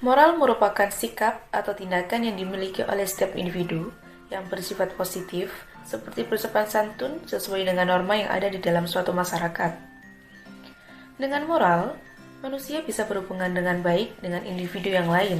Moral merupakan sikap atau tindakan yang dimiliki oleh setiap individu yang bersifat positif, seperti bersopan santun sesuai dengan norma yang ada di dalam suatu masyarakat. Dengan moral, manusia bisa berhubungan dengan baik dengan individu yang lain.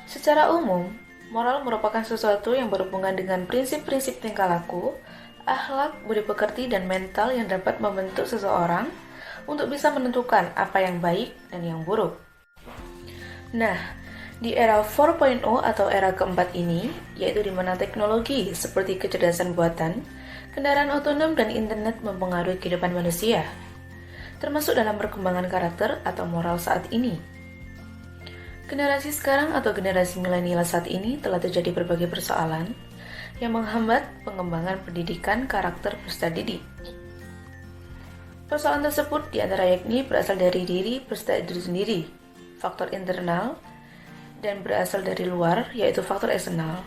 Secara umum, moral merupakan sesuatu yang berhubungan dengan prinsip-prinsip tingkah laku, akhlak, budi pekerti, dan mental yang dapat membentuk seseorang untuk bisa menentukan apa yang baik dan yang buruk. Nah, di era 4.0 atau era keempat ini, yaitu di mana teknologi seperti kecerdasan buatan, kendaraan otonom dan internet mempengaruhi kehidupan manusia, termasuk dalam perkembangan karakter atau moral saat ini. Generasi sekarang atau generasi milenial saat ini telah terjadi berbagai persoalan yang menghambat pengembangan pendidikan karakter peserta didik. Persoalan tersebut diantara yakni berasal dari diri peserta itu sendiri, faktor internal, dan berasal dari luar, yaitu faktor eksternal.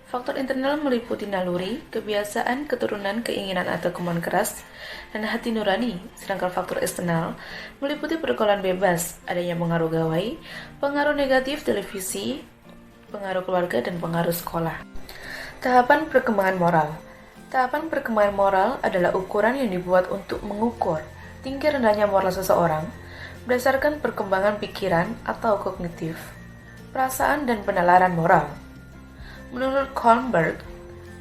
Faktor internal meliputi naluri, kebiasaan, keturunan, keinginan atau kemauan keras, dan hati nurani. Sedangkan faktor eksternal meliputi pergaulan bebas, adanya pengaruh gawai, pengaruh negatif televisi, pengaruh keluarga, dan pengaruh sekolah. Tahapan perkembangan moral. Tahapan perkembangan moral adalah ukuran yang dibuat untuk mengukur tinggi rendahnya moral seseorang berdasarkan perkembangan pikiran atau kognitif, perasaan, dan penalaran moral. Menurut Kornberg,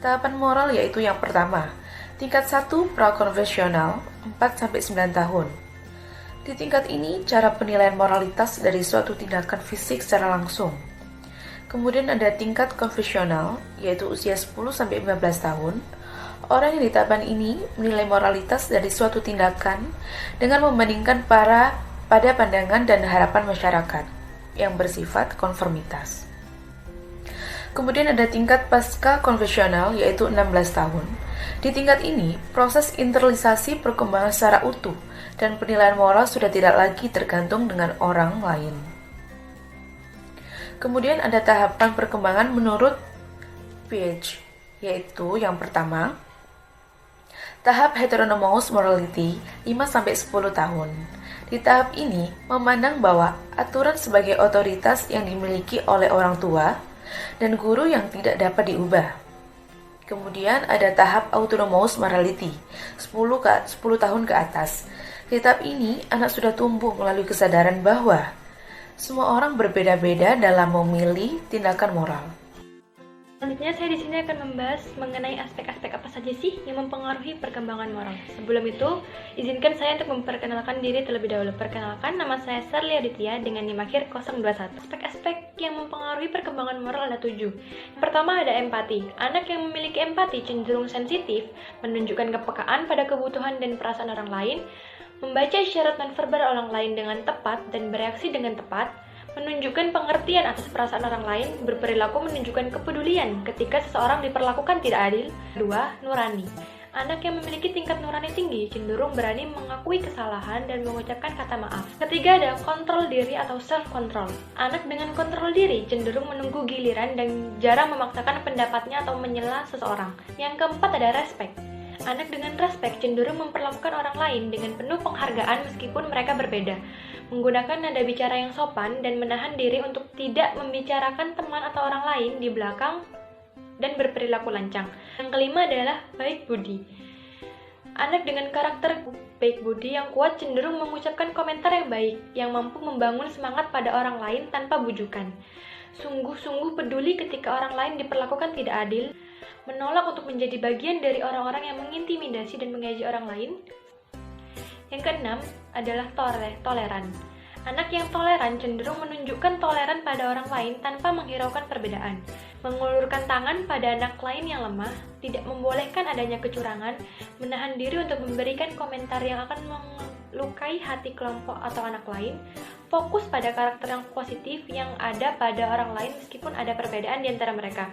tahapan moral yaitu yang pertama, tingkat 1 prakonvensional 4-9 tahun. Di tingkat ini, cara penilaian moralitas dari suatu tindakan fisik secara langsung. Kemudian ada tingkat konvensional, yaitu usia 10-15 tahun. Orang yang di tahapan ini menilai moralitas dari suatu tindakan dengan membandingkan pada pandangan dan harapan masyarakat yang bersifat konformitas. Kemudian ada tingkat pasca konvensional yaitu 16 tahun. Di tingkat ini, proses internalisasi perkembangan secara utuh dan penilaian moral sudah tidak lagi tergantung dengan orang lain. Kemudian ada tahapan perkembangan menurut Piaget, yaitu yang pertama, tahap heteronomous morality 5-10 tahun. Di tahap ini, memandang bahwa aturan sebagai otoritas yang dimiliki oleh orang tua dan guru yang tidak dapat diubah. Kemudian ada tahap autonomous morality, 10 tahun ke atas. Di tahap ini, anak sudah tumbuh melalui kesadaran bahwa semua orang berbeda-beda dalam memilih tindakan moral. Selanjutnya saya di sini akan membahas mengenai aspek-aspek apa saja sih yang mempengaruhi perkembangan moral. Sebelum itu, izinkan saya untuk memperkenalkan diri terlebih dahulu. Perkenalkan, nama saya Sarli Aditya dengan NIM akhir 021. Aspek-aspek yang mempengaruhi perkembangan moral ada 7. Yang pertama ada empati. Anak yang memiliki empati cenderung sensitif, menunjukkan kepekaan pada kebutuhan dan perasaan orang lain, membaca isyarat nonverbal orang lain dengan tepat dan bereaksi dengan tepat, menunjukkan pengertian atas perasaan orang lain, berperilaku menunjukkan kepedulian ketika seseorang diperlakukan tidak adil. 2. Nurani. Anak yang memiliki tingkat nurani tinggi cenderung berani mengakui kesalahan dan mengucapkan kata maaf. Ketiga ada kontrol diri atau self-control. Anak dengan kontrol diri cenderung menunggu giliran dan jarang memaksakan pendapatnya atau menyela seseorang. Yang keempat ada respect. Anak dengan respect cenderung memperlakukan orang lain dengan penuh penghargaan meskipun mereka berbeda, menggunakan nada bicara yang sopan dan menahan diri untuk tidak membicarakan teman atau orang lain di belakang dan berperilaku lancang. Yang kelima adalah baik budi. Anak dengan karakter baik budi yang kuat cenderung mengucapkan komentar yang baik, yang mampu membangun semangat pada orang lain tanpa bujukan. Sungguh-sungguh peduli ketika orang lain diperlakukan tidak adil, menolak untuk menjadi bagian dari orang-orang yang mengintimidasi dan mengejek orang lain. Yang keenam adalah toleran. Anak yang toleran cenderung menunjukkan toleran pada orang lain tanpa menghiraukan perbedaan, mengulurkan tangan pada anak lain yang lemah, tidak membolehkan adanya kecurangan, menahan diri untuk memberikan komentar yang akan melukai hati kelompok atau anak lain, fokus pada karakter yang positif yang ada pada orang lain meskipun ada perbedaan di antara mereka,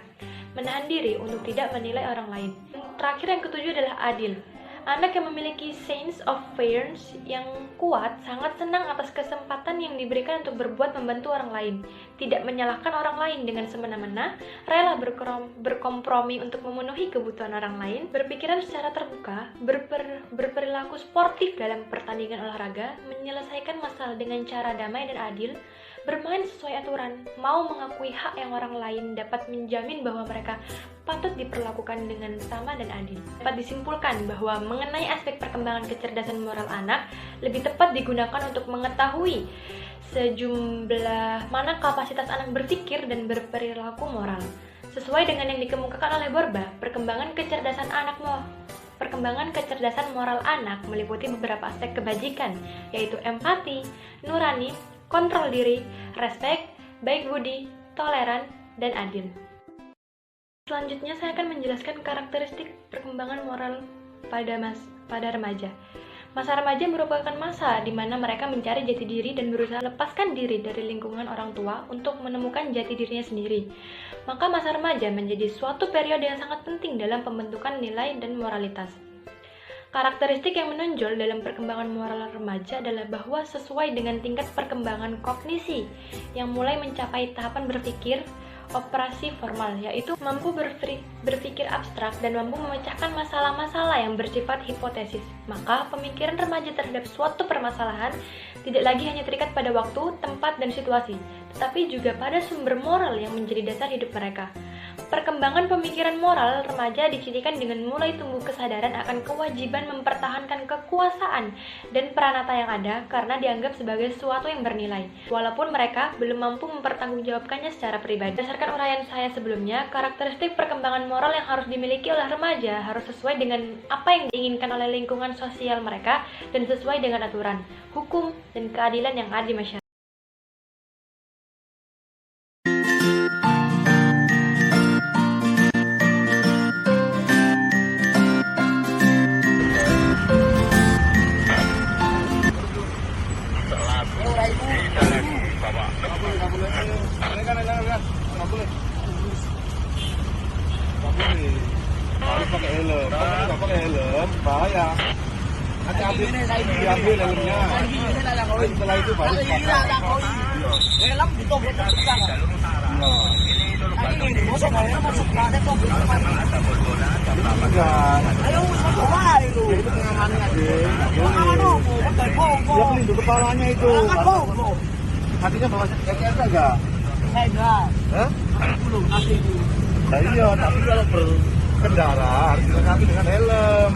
menahan diri untuk tidak menilai orang lain. Terakhir yang ketujuh adalah adil. Anak yang memiliki sense of fairness yang kuat sangat senang atas kesempatan yang diberikan untuk berbuat membantu orang lain, tidak menyalahkan orang lain dengan semena-mena, rela berkompromi untuk memenuhi kebutuhan orang lain, berpikiran secara terbuka, berperilaku sportif dalam pertandingan olahraga, menyelesaikan masalah dengan cara damai dan adil, bermain sesuai aturan, mau mengakui hak yang orang lain, dapat menjamin bahwa mereka patut diperlakukan dengan sama dan adil. Dapat disimpulkan bahwa mengenai aspek perkembangan kecerdasan moral anak, lebih tepat digunakan untuk mengetahui sejumlah mana kapasitas anak berpikir dan berperilaku moral. Sesuai dengan yang dikemukakan oleh Borba, perkembangan kecerdasan moral anak meliputi beberapa aspek kebajikan, yaitu empati, nurani, kontrol diri, respek, baik budi, toleran, dan adil. Selanjutnya saya akan menjelaskan karakteristik perkembangan moral pada remaja. Masa remaja merupakan masa di mana mereka mencari jati diri dan berusaha lepaskan diri dari lingkungan orang tua untuk menemukan jati dirinya sendiri. Maka masa remaja menjadi suatu periode yang sangat penting dalam pembentukan nilai dan moralitas. Karakteristik yang menonjol dalam perkembangan moral remaja adalah bahwa sesuai dengan tingkat perkembangan kognisi yang mulai mencapai tahapan berpikir operasi formal, yaitu mampu berpikir abstrak dan mampu memecahkan masalah-masalah yang bersifat hipotesis. Maka pemikiran remaja terhadap suatu permasalahan tidak lagi hanya terikat pada waktu, tempat, dan situasi, tetapi juga pada sumber moral yang menjadi dasar hidup mereka. Perkembangan pemikiran moral remaja dicirikan dengan mulai tumbuh kesadaran akan kewajiban mempertahankan kekuasaan dan peranata yang ada karena dianggap sebagai sesuatu yang bernilai, walaupun mereka belum mampu mempertanggungjawabkannya secara pribadi. Berdasarkan uraian saya sebelumnya, karakteristik perkembangan moral yang harus dimiliki oleh remaja harus sesuai dengan apa yang diinginkan oleh lingkungan sosial mereka dan sesuai dengan aturan, hukum, dan keadilan yang ada di masyarakat. Harus pakai helm. Kalau nggak pakai helm, bahaya. Nanti diambil helmnya. Setelah itu baru pakai. Helm ditobrak ke belakang. Ini masuk aja masuk ada kok. Ayo coba itu. Itu pengamannya, Anu, pakai koko. dia pelindung kepalanya itu. Hatinya bawa STNK enggak? Saya enggak. Hah? Belum kasih itu. Nah, iya, tapi kalau berkendara harus dilengkapi dengan helm.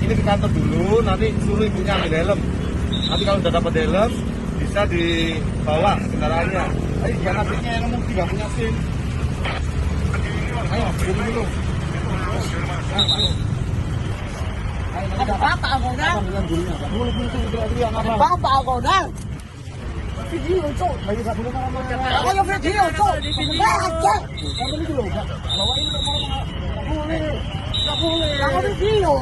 Ini ke kantor dulu, nanti suruh ibunya ambil helm. Nanti kalau udah dapat helm, bisa dibawa kendaraannya. Ayo, jangan adiknya yang ngomong tidak punya SIM. Ayo, dulu. Ada apa kau dah? Dulu itu teriak-teriak apa? Apa kau dah? Video cok. Lagi tak boleh marah-marah. Ayo video cok. Baca. Kamu ini dulu, Kak. Bawa ini tak marah-marah. Tak boleh. Aku video.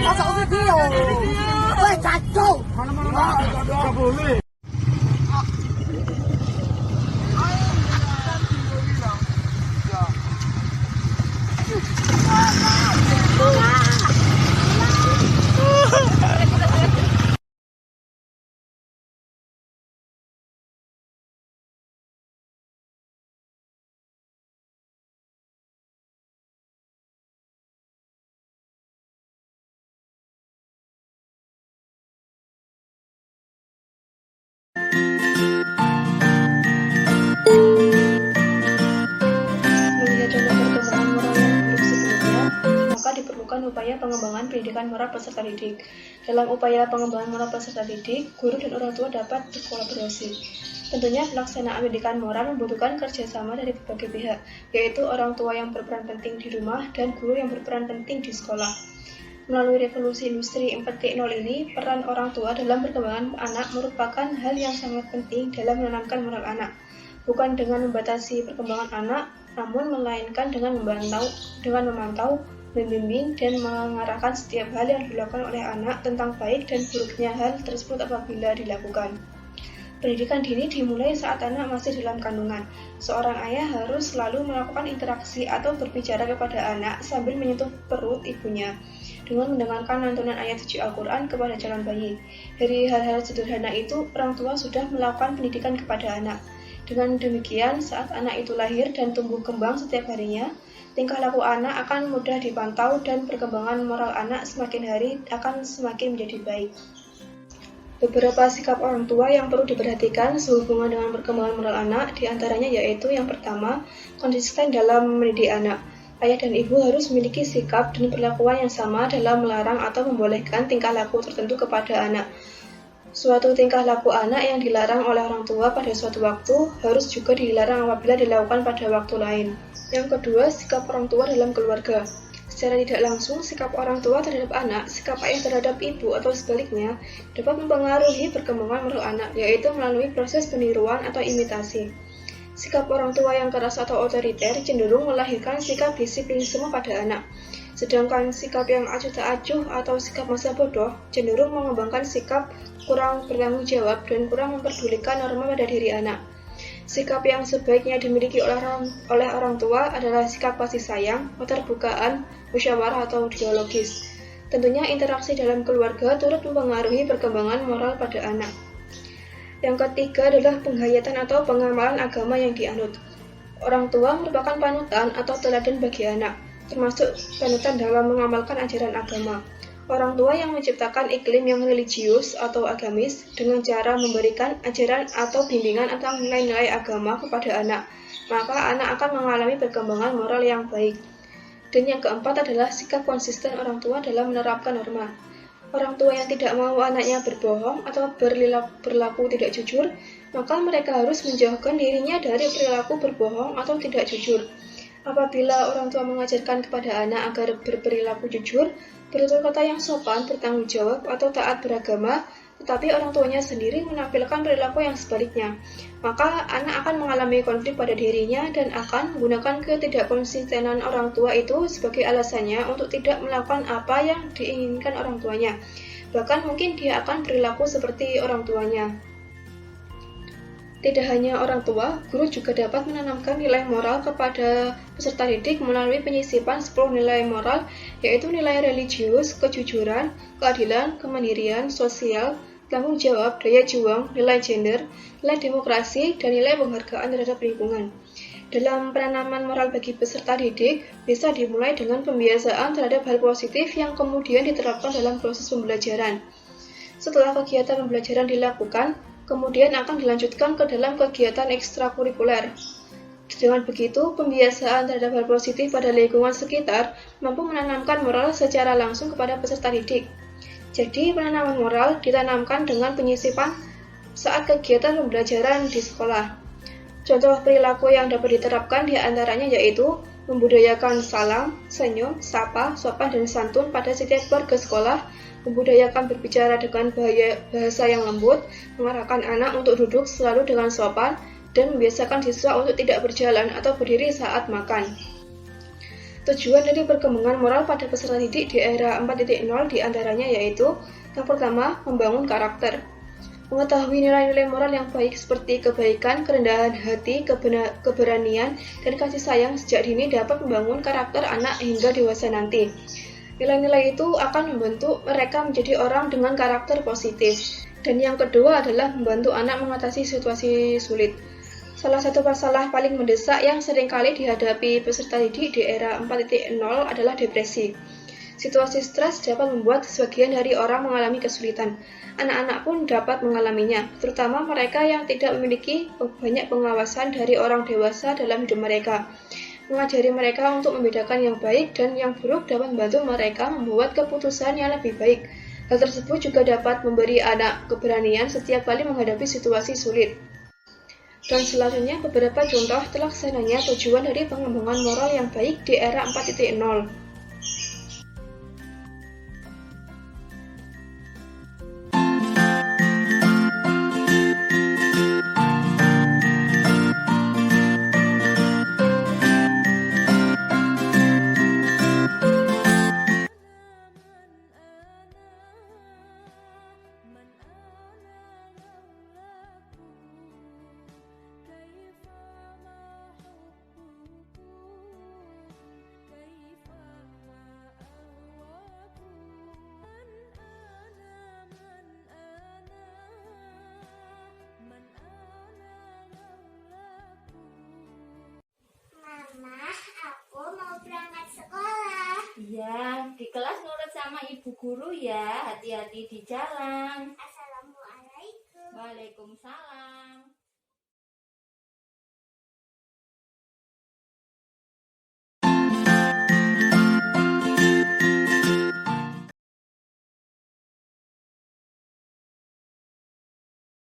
Masa video? Cacok. Mana-mana. Tak boleh. Melihat contoh perkembangan moral yang buruk sebelumnya, maka diperlukan upaya pengembangan pendidikan moral peserta didik. Dalam upaya pengembangan moral peserta didik, guru dan orang tua dapat berkolaborasi. Tentunya pelaksanaan pendidikan moral membutuhkan kerjasama dari berbagai pihak, yaitu orang tua yang berperan penting di rumah dan guru yang berperan penting di sekolah. Melalui revolusi industri 4.0 ini, peran orang tua dalam perkembangan anak merupakan hal yang sangat penting dalam menanamkan moral anak. Bukan dengan membatasi perkembangan anak, namun melainkan dengan memantau, membimbing, dan mengarahkan setiap hal yang dilakukan oleh anak tentang baik dan buruknya hal tersebut apabila dilakukan. Pendidikan dini dimulai saat anak masih dalam kandungan. Seorang ayah harus selalu melakukan interaksi atau berbicara kepada anak sambil menyentuh perut ibunya dengan mendengarkan lantunan ayat suci Al-Quran kepada calon bayi. Dari hal-hal sederhana itu, orang tua sudah melakukan pendidikan kepada anak. Dengan demikian, saat anak itu lahir dan tumbuh kembang setiap harinya, tingkah laku anak akan mudah dipantau dan perkembangan moral anak semakin hari akan semakin menjadi baik. Beberapa sikap orang tua yang perlu diperhatikan sehubungan dengan perkembangan moral anak, diantaranya yaitu yang pertama, konsisten dalam mendidik anak. Ayah dan ibu harus memiliki sikap dan perlakuan yang sama dalam melarang atau membolehkan tingkah laku tertentu kepada anak. Suatu tingkah laku anak yang dilarang oleh orang tua pada suatu waktu harus juga dilarang apabila dilakukan pada waktu lain. Yang kedua, sikap orang tua dalam keluarga. Secara tidak langsung, sikap orang tua terhadap anak, sikap ayah terhadap ibu atau sebaliknya, dapat mempengaruhi perkembangan moral anak, yaitu melalui proses peniruan atau imitasi. Sikap orang tua yang keras atau otoriter cenderung melahirkan sikap disiplinisme pada anak. Sedangkan sikap yang acuh tak acuh atau sikap masa bodoh cenderung mengembangkan sikap kurang bertanggung jawab dan kurang memperdulikan norma pada diri anak. Sikap yang sebaiknya dimiliki oleh orang tua adalah sikap kasih sayang, keterbukaan, musyawarah atau dialogis. Tentunya interaksi dalam keluarga turut mempengaruhi perkembangan moral pada anak. Yang ketiga adalah penghayatan atau pengamalan agama yang dianut. Orang tua merupakan panutan atau teladan bagi anak, termasuk panutan dalam mengamalkan ajaran agama. Orang tua yang menciptakan iklim yang religius atau agamis dengan cara memberikan ajaran atau bimbingan tentang nilai-nilai agama kepada anak, maka anak akan mengalami perkembangan moral yang baik. Dan yang keempat adalah sikap konsisten orang tua dalam menerapkan norma. Orang tua yang tidak mau anaknya berbohong atau berlaku tidak jujur, maka mereka harus menjauhkan dirinya dari perilaku berbohong atau tidak jujur. Apabila orang tua mengajarkan kepada anak agar berperilaku jujur, bertutur kata yang sopan, bertanggung jawab, atau taat beragama, tetapi orang tuanya sendiri menampilkan perilaku yang sebaliknya, maka anak akan mengalami konflik pada dirinya dan akan menggunakan ketidakkonsistenan orang tua itu sebagai alasannya untuk tidak melakukan apa yang diinginkan orang tuanya. Bahkan mungkin dia akan perilaku seperti orang tuanya. Tidak hanya orang tua, guru juga dapat menanamkan nilai moral kepada peserta didik melalui penyisipan 10 nilai moral, yaitu nilai religius, kejujuran, keadilan, kemandirian, sosial, tanggung jawab, daya juang, nilai gender, nilai demokrasi, dan nilai penghargaan terhadap lingkungan. Dalam penanaman moral bagi peserta didik, bisa dimulai dengan pembiasaan terhadap hal positif yang kemudian diterapkan dalam proses pembelajaran. Setelah kegiatan pembelajaran dilakukan, kemudian akan dilanjutkan ke dalam kegiatan ekstrakurikuler. Dengan begitu, pembiasaan terhadap hal positif pada lingkungan sekitar mampu menanamkan moral secara langsung kepada peserta didik. Jadi, penanaman moral ditanamkan dengan penyisipan saat kegiatan pembelajaran di sekolah. Contoh perilaku yang dapat diterapkan di antaranya yaitu membudayakan salam, senyum, sapa, sopan, dan santun pada setiap warga sekolah, membudayakan berbicara dengan bahasa yang lembut, mengarahkan anak untuk duduk selalu dengan sopan, dan membiasakan siswa untuk tidak berjalan atau berdiri saat makan. Tujuan dari perkembangan moral pada peserta didik di era 4.0 diantaranya yaitu yang pertama, membangun karakter. Mengetahui nilai-nilai moral yang baik seperti kebaikan, kerendahan hati, keberanian, dan kasih sayang sejak dini dapat membangun karakter anak hingga dewasa nanti. Nilai-nilai itu akan membentuk mereka menjadi orang dengan karakter positif. Dan yang kedua adalah membantu anak mengatasi situasi sulit. Salah satu masalah paling mendesak yang seringkali dihadapi peserta didik di era 4.0 adalah depresi. Situasi stres dapat membuat sebagian dari orang mengalami kesulitan. Anak-anak pun dapat mengalaminya, terutama mereka yang tidak memiliki banyak pengawasan dari orang dewasa dalam hidup mereka. Mengajari mereka untuk membedakan yang baik dan yang buruk dapat membantu mereka membuat keputusan yang lebih baik. Hal tersebut juga dapat memberi anak keberanian setiap kali menghadapi situasi sulit. Dan selanjutnya beberapa contoh terlaksananya tujuan dari pengembangan moral yang baik di era 4.0. sama ibu guru ya. Hati-hati di jalan. Assalamualaikum. Waalaikumsalam.